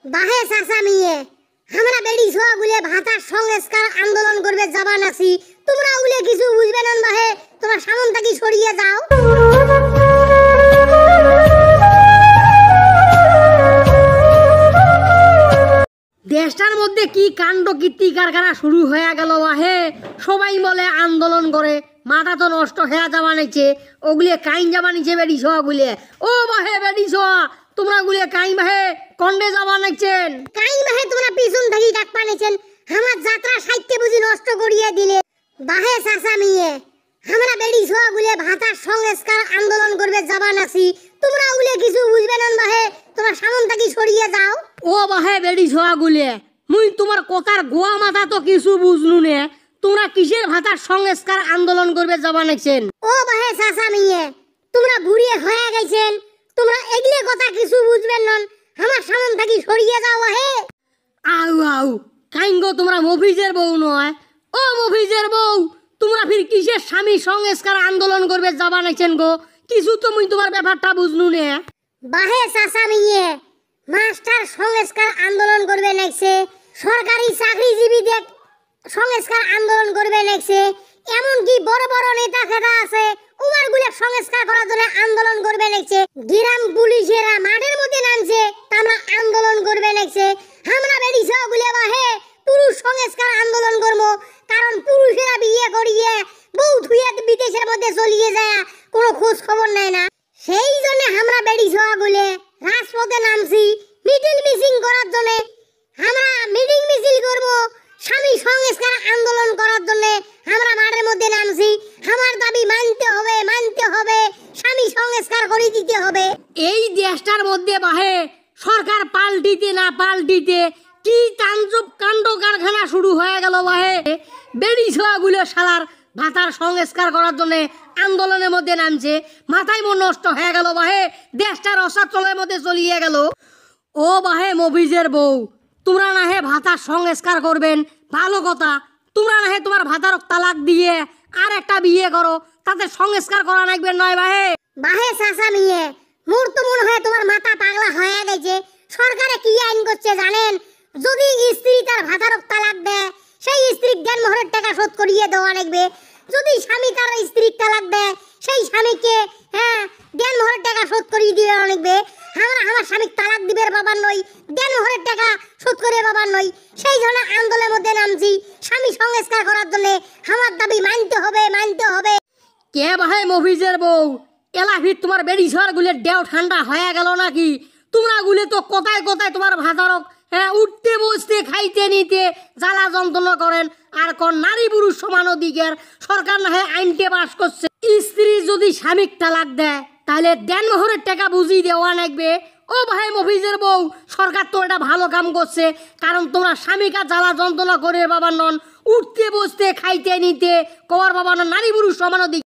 বাহে চাচা মিয়ে আমরা বেড়ি ছোয়া গুলে ভাতার সংস্কার আন্দোলন করবে যাবা নাছি তোমরা উলে কিছু বুঝবে না বাহে তোমরা সামন থাকি সরিয়ে যাও। দেশটার মধ্যে কি কাণ্ড কীর্তি কারখানা শুরু হয়ে গেল বাহে। সবাই বলে আন্দোলন করে, মাথা তো নষ্ট হয়ে যাওয়া নিচ্ছে, ওগুলিয়ে কাইন যাবা নিচ্ছে বেড়ি ছোয়া গুলে। ও বাহে বেড়ি ছোয়া তোমরা গুলিয়ে কাইন বাহে কন্ডে যাবা নিচ্ছেন। কাইন বাহে তোমরা পিছন থাকি ডাক পানেছেন আমার যাত্রা সাহিত্য বুঝি নষ্ট করিয়ে দিলে। বাহে চাচা মিয়ে আমরা বেড়ি ছোয়া গুলে ভাতার সংস্কার আন্দোলন করবে যাবা নাছি তোমরা উলে কিছু বুঝবে না বাহে তোমরা সামন থাকি সরিয়ে যাও। ও বাহে বেড়ি ছোয়া গুলে মুই তোমার কথার গোয়া মাথা তো কিছু বুঝলু নে। তোমরা কিসের ভাতার সংস্কার আন্দোলন করবে যাবা নিচ্ছেন? ও বাহে চাচা মিয়ে তোমরা বুড়িয়ে হয়ে গেছেন তোমরা এগলে কথা কিছু বুঝবেন না আমার সামন থাকি সরিয়ে যাও বাহে। আউ আউ কাইন গো তোমরা মফিজের বউ নয়? ও মফিজের বউ তোমরা ফির কিসের স্বামী সংস্কার আন্দোলন করবে যাবা নিচ্ছেন গো? কিছু তো মুই তোমার ব্যাপারটা বুঝলু নে। বাহে চাচা মিয়ে মাস্টার সংস্কার আন্দোলন করবে নাইছে, সরকারি চাকরিজীবীদের সংস্কার আন্দোলন করবে নাইছে, এমনকি বড় বড় নেতা খেতা আছে উমার গুলো সংস্কার করার জন্য আন্দোলন করবে নাইছে, গ্রাম পুলিশেরা মাঠের মধ্যে নামছে তারা আন্দোলন করবে নাইছে। আমরা বেড়ি সব গুলে বাহে পুরুষ সংস্কার আন্দোলন করবো কারণ পুরুষেরা বিয়ে করিয়ে বউ ধুয়ে বিদেশের মধ্যে চলিয়ে যায় কোনো খোঁজ খবর নেয় না। সেই জন্য আমরা বেড়ি ছোয়া গুলে রাজপথে নামছি মিটিং মিছিল করার জন্য। আমরা মিটিং মিছিল করব স্বামী সংস্কার আন্দোলন করার জন্য আমরা মাঠের মধ্যে নামছি। আমার দাবি মানতে হবে মানতে হবে, স্বামী সংস্কার করে দিতে হবে। এই দেশটার মধ্যে বাহে সরকার পাল্টিতে না পাল্টিতে কি তাণ্ডব কাণ্ড কারখানা শুরু হয়ে গেল বাহে। বেড়ি ছোয়া গুলো শালার ভাতার সংস্কার করার জন্য আন্দোলনের মধ্যে নামছে, মাথায় মন নষ্ট হয়ে গেল বাহে, দেশটা রসাতলের মধ্যে চলিয়ে গেল। ও বাহে মফিজের বউ তোমরা না হে ভাতার সংস্কার করবেন ভালো কথা, তোমরা না হে তোমার ভাতার তালাক দিয়ে আর একটা বিয়ে করো, তাতে সংস্কার করা লাগবে নয় বাহে। বাহে চাচা মিয়ে মোর তো মনে হয় তোমার মাথা পাগলা হয়ে গেছে। সরকারে কি আইন করছে জানেন? যদি স্ত্রী তার ভাতার তালাক দেয় সেই স্ত্রীর জ্ঞান মোহরের টাকা শোধ করিয়ে দেওয়া লাগবে। যদি স্বামী তার স্ত্রীর তালাক দেয় সেই স্বামীকে জ্ঞান মোহরের টাকা শোধ করিয়ে দেওয়া লাগবে। আমার স্বামীর তালাক দিবের বাবার নই, জ্ঞান মোহরের টাকা শোধ করে বাবার নই। সেই জন্য আন্দোলনের মধ্যে নামছি স্বামী সংস্কার করার জন্য। আমার দাবি মানতে হবে মানতে হবে। কে বাহে মফিজের বউ এলা ফির তোমার বেড়ি ছোয়ার গুলে দেও ঠান্ডা হয়ে গেল নাকি? তোমরা গুলে তো কোথায় কোথায় তোমার ভাতারক উঠতে বসতে খাইতে নিতে জ্বালা যন্ত্রণা করেন আর কোন নারী পুরুষ সমান অধিকার সরকার না হয় আইনকে পাস করছে। স্ত্রী যদি স্বামীর তালাক দেয় তাহলে দেন মোহরের টাকা বুঝিয়ে দেওয়া লাগবে। ও ভাই মফিজের বউ সরকার তো এটা ভালো কাম করছে, কারণ তোমরা স্বামীকে জ্বালা যন্ত্রণা করে বাবার নন, উঠতে বসতে খাইতে নিতে কবার বাবার নন, নারী পুরুষ সমান অধিকার।